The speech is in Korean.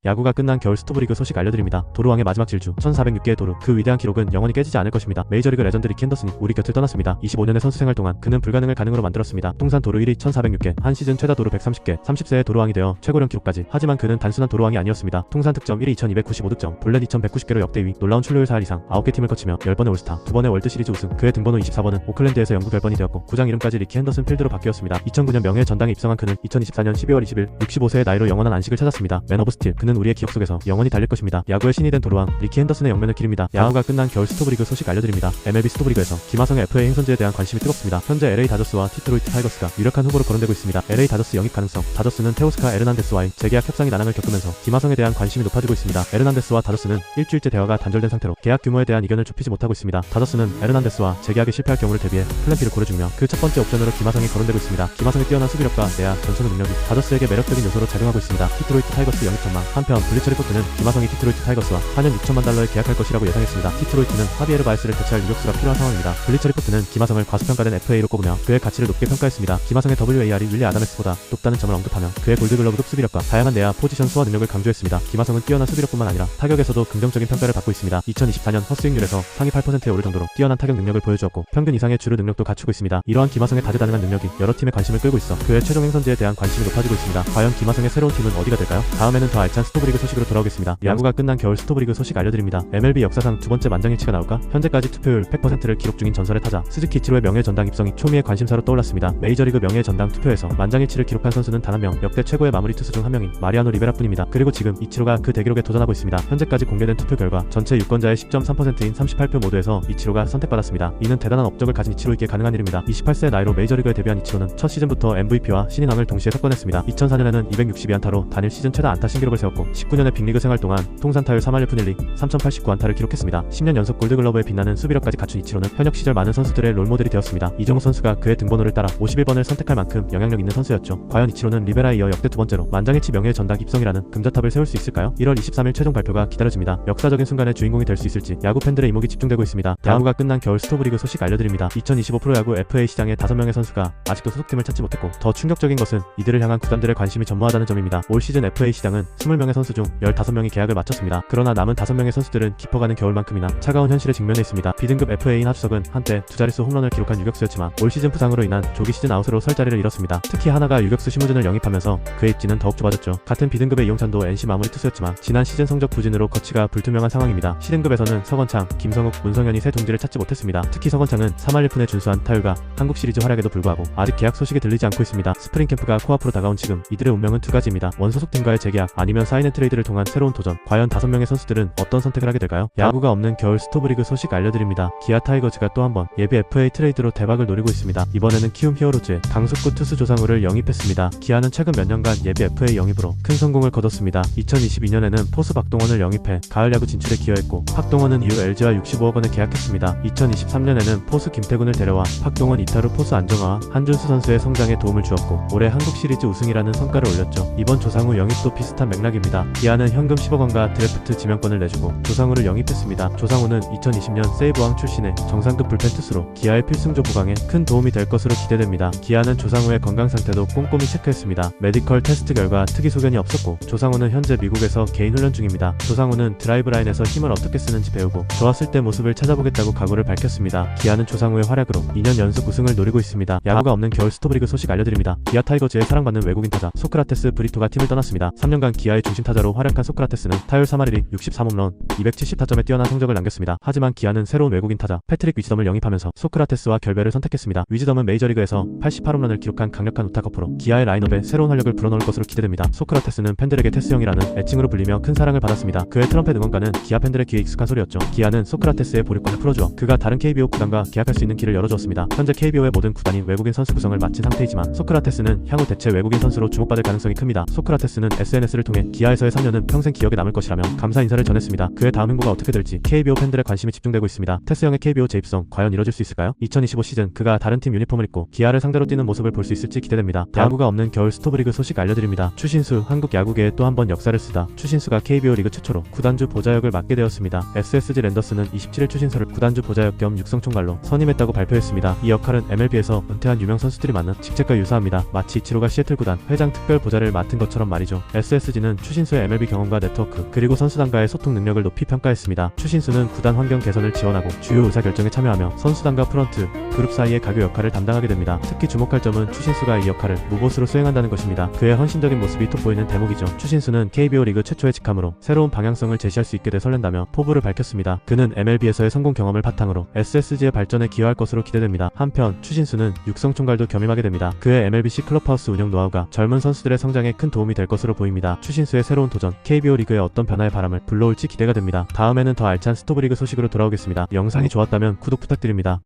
야구가 끝난 겨울 스토브리그 소식 알려드립니다. 도루왕의 마지막 질주 1406개의 도루, 그 위대한 기록은 영원히 깨지지 않을 것입니다. 메이저리그 레전드 리키 핸더슨이 우리 곁을 떠났습니다. 25년의 선수 생활 동안 그는 불가능을 가능으로 만들었습니다. 통산 도루 1위 1406개, 한 시즌 최다 도루 130개, 30세의 도루왕이 되어 최고령 기록까지. 하지만 그는 단순한 도루왕이 아니었습니다. 통산 득점 1위 2295득점, 볼넷 2190개로 역대 2위, 놀라운 출루율 4할 이상, 9개 팀을 거치며 10번의 올스타, 2번의 월드시리즈 우승, 그의 등번호 24번은 오클랜드에서 영구 별번이 되었고 구장 이름까지 리키 핸더슨 필드로 바뀌었습니다. 2009년 명예의 전당에 입성한 그는 2024년 12월 20일 65세의 나이로 영원한 안식을 찾았습니다. 맨 오브 스틸, 그는 우리의 기억 속에서 영원히 달릴 것입니다. 야구의 신이 된 도루왕 리키 핸더슨의 영면을 기립니다. 야구가 끝난 겨울 스토브리그 소식 알려드립니다. MLB 스토브리그에서 김하성의 FA 행선지에 대한 관심이 뜨겁습니다. 현재 LA 다저스와 디트로이트 타이거스가 유력한 후보로 거론되고 있습니다. LA 다저스 영입 가능성, 다저스는 테오스카 에르난데스와의 재계약 협상이 난항을 겪으면서 김하성에 대한 관심이 높아지고 있습니다. 에르난데스와 다저스는 일주일째 대화가 단절된 상태로 계약 규모에 대한 이견을 좁히지 못하고 있습니다. 다저스는 에르난데스와 재계약에 실패할 경우를 대비해 플랜 B를 고려중며 그 첫 번째 옵션으로 김하성이 거론되고 있습니다. 김하성의 뛰어난 수비력과 내야 전천후 능력이 다저스에게 매력적인 요소로 작용하고 있습니다. 디트로이트 타이거스 영입 전망. 한편 블리처 리포트는 김하성이 디트로이트 타이거스와 4년 6천만 달러에 계약할 것이라고 예상했습니다. 디트로이트는 하비에르 바에스를 대체할 유격수가 필요한 상황입니다. 블리처 리포트는 김하성을 과소평가된 FA로 꼽으며 그의 가치를 높게 평가했습니다. 김하성의 WAR이 윌리 아담엑스보다 높다는 점을 언급하며 그의 골드글러브급 수비력과 다양한 내야 포지션 소화 능력을 강조했습니다. 김하성은 뛰어난 수비력뿐만 아니라 타격에서도 긍정적인 평가를 받고 있습니다. 2024년 헛스윙률에서 상위 8%에 오를 정도로 뛰어난 타격 능력을 보여주었고 평균 이상의 주루 능력도 갖추고 있습니다. 이러한 김하성의 다재다능한 능력이 여러 팀의 관심을 끌고 있어 그의 최종 행선지에 대한 관심이 높아지고 있습니다. 과연 김하성의 새로운 팀은 어디가 될까요? 다음에는 더 알찬 스토브리그 소식으로 돌아오겠습니다. 야구가 끝난 겨울 스토브리그 소식 알려드립니다. MLB 역사상 두 번째 만장일치가 나올까? 현재까지 투표율 100%를 기록 중인 전설의 타자 스즈키 이치로의 명예 전당 입성이 초미의 관심사로 떠올랐습니다. 메이저리그 명예 전당 투표에서 만장일치를 기록한 선수는 단 한 명, 역대 최고의 마무리 투수 중 한 명인 마리아노 리베라뿐입니다. 그리고 지금 이치로가 그 대기록에 도전하고 있습니다. 현재까지 공개된 투표 결과 전체 유권자의 10.3%인 38표 모두에서 이치로가 선택받았습니다. 이는 대단한 업적을 가진 이치로에게 가능한 일입니다. 28세 나이로 메이저리그에 데뷔한 이치로는 첫 시즌부터 MVP와 신인왕을 동시에 석권했습니다. 2004년에는 262안타로 단일 시즌 최다 안타 신기록을 세웠고 19년의 빅리그 생활 동안 통산 타율 3할 1푼 1리 3089안타를 기록했습니다. 10년 연속 골드글러브에 빛나는 수비력까지 갖춘 이치로는 현역 시절 많은 선수들의 롤모델이 되었습니다. 이정우 선수가 그의 등번호를 따라 51번을 선택할 만큼 영향력 있는 선수였죠. 과연 이치로는 리베라에 이어 역대 두 번째로 만장일치 명예 전당 입성이라는 금자탑을 세울 수 있을까요? 1월 23일 최종 발표가 기다려집니다. 역사적인 순간의 주인공이 될 수 있을지 야구 팬들의 이목이 집중되고 있습니다. 야구가 끝난 겨울 스토브리그 소식 알려드립니다. 2025 프로야구 FA 시장에 5명의 선수가 아직도 소속팀을 찾지 못했고 더 충격적인 것은 이들을 향한 구단들의 관심이 전무하다는 점입니다. 올 시즌 FA 시장은 20명의 선수 중 15명이 계약을 마쳤습니다. 그러나 남은 5명의 선수들은 깊어가는 겨울만큼이나 차가운 현실에 직면해 있습니다. B등급 FA인 하주석은 한때 두 자릿수 홈런을 기록한 유격수였지만 올 시즌 부상으로 인한 조기 시즌 아웃으로 설 자리를 잃었습니다. 특히 하나가 유격수 심우준을 영입하면서 그의 입지는 더욱 좁아졌죠. 같은 B등급의 이용찬도 NC 마무리 투수였지만 지난 시즌 성적 부진으로 거치가 불투명한 상황입니다. C등급에서는 서건창, 김성욱, 문성현이 새 동지를 찾지 못했습니다. 특히 서건창은 3할 1푼의 준수한 타율과 한국 시리즈 활약에도 불구하고 아직 계약 소식이 들리지 않고 있습니다. 스프링 캠프가 코앞으로 다가온 지금 이들의 운명은 두 가지입니다. 원소속팀과의 재계약 아니면 사인앤트레이드를 통한 새로운 도전. 과연 5명의 선수들은 어떤 선택을 하게 될까요? 야구가 없는 겨울 스토브리그 소식 알려드립니다. 기아 타이거즈가 또 한번 예비 FA 트레이드로 대박을 노리고 있습니다. 이번에는 키움 히어로즈의 강속구 투수 조상우를 영입했습니다. 기아는 최근 몇 년간 예비 FA 영입으로 큰 성공을 거뒀습니다. 2022년에는 포수 박동원을 영입해 가을 야구 진출에 기여했고 박동원은 이후 LG와 65억 원에 계약했습니다. 2023년에는 포수 김태군을 데려와 박동원 이타루 포수 안정화와 한준수 선수의 성장에 도움을 주었고 올해 한국 시리즈 우승이라는 성과를 올렸죠. 이번 조상우 영입도 비슷한 맥락입니다. 기아는 현금 10억 원과 드래프트 지명권을 내주고 조상우를 영입했습니다. 조상우는 2020년 세이브왕 출신의 정상급 불펜 투수로 기아의 필승조 보강에 큰 도움이 될 것으로 기대됩니다. 기아는 조상우의 건강 상태도 꼼꼼히 체크했습니다. 메디컬 테스트 결과 특이 소견이 없었고 조상우는 현재 미국에서 개인 훈련 중입니다. 조상우는 드라이브 라인에서 힘을 어떻게 쓰는지 배우고 좋았을 때 모습을 찾아보겠다고 각오를 밝혔습니다. 기아는 조상우의 활약으로 2년 연속 우승을 노리고 있습니다. 야구가 없는 겨울 스토브리그 소식 알려드립니다. 기아 타이거즈의 사랑받는 외국인 타자 소크라테스 브리토가 팀을 떠났습니다. 3년간 기아의 중심 타자로 활약한 소크라테스는 타율 3할 1리 63홈런 270타점의 뛰어난 성적을 남겼습니다. 하지만 기아는 새로운 외국인 타자 패트릭 위즈덤을 영입하면서 소크라테스와 결별을 선택했습니다. 위즈덤은 메이저리그에서 88홈런을 기록한 강력한 우타커프로 기아의 라인업에 새로운 활력을 불어넣을 것으로 기대됩니다. 소크라테스는 팬들에게 테스형이라는 애칭으로 불리며 큰 사랑을 받았습니다. 그의 트럼펫 응원가는 기아 팬들의 귀에 익숙한 소리였죠. 기아는 소크라테스의 보류권을 풀어주어 그가 다른 KBO 구단과 계약할 수 있는 길을 열어주었습니다. 현재 KBO의 모든 구단이 외국인 선수 구성을 마친 상태이지만 소크라테스는 향후 대체 외국인 선수로 주목받을 가능성이 큽니다. 소크라테스는 SNS를 통해 기아에서의 3년은 평생 기억에 남을 것이라며 감사 인사를 전했습니다. 그의 다음 행보가 어떻게 될지 KBO 팬들의 관심이 집중되고 있습니다. 테스형의 KBO 재입성 과연 이뤄질 수 있을까요? 2025 시즌 그가 다른 팀 유니폼을 입고 기아를 상대로 뛰는 모습을 볼 수 있을지 기대됩니다. 야구가 없는 겨울 스토브리그 소식 알려드립니다. 추신수 한국 야구계에 또 한 번 역사를 쓰다 추신수가 KBO 리그 최초로 구단주 보좌역을 맡게 되었습니다. SSG 랜더스는 27일 추신수를 구단주 보좌역 겸 육성총괄로 선임했다고 발표했습니다. 이 역할은 MLB에서 은퇴한 유명 선수들이 많은 직책과 유사합니다. 마치 이치로가 시애틀 구단 회장 특별 보좌를 맡은 것처럼 말이죠. SSG는 추신수 추신수의 MLB 경험과 네트워크 그리고 선수단과의 소통 능력을 높이 평가했습니다. 추신수는 구단 환경 개선을 지원하고 주요 의사결정에 참여하며 선수단과 프런트, 그룹 사이의 가교 역할을 담당하게 됩니다. 특히 주목할 점은 추신수가 이 역할을 무보수로 수행한다는 것입니다. 그의 헌신적인 모습이 돋보이는 대목이죠. 추신수는 KBO 리그 최초의 직함으로 새로운 방향성을 제시할 수 있게 돼 설렌다며 포부를 밝혔습니다. 그는 MLB에서의 성공 경험을 바탕으로 SSG의 발전에 기여할 것으로 기대됩니다. 한편 추신수는 육성 총괄도 겸임하게 됩니다. 그의 MLBC 클럽하우스 운영 노하우가 젊은 선수들의 성장에 큰 도움이 될 것으로 보입니다. 추신수의 새로운 도전, KBO 리그의 어떤 변화의 바람을 불러올지 기대가 됩니다. 다음에는 더 알찬 스토브리그 소식으로 돌아오겠습니다. 영상이 좋았다면 구독 부탁드립니다.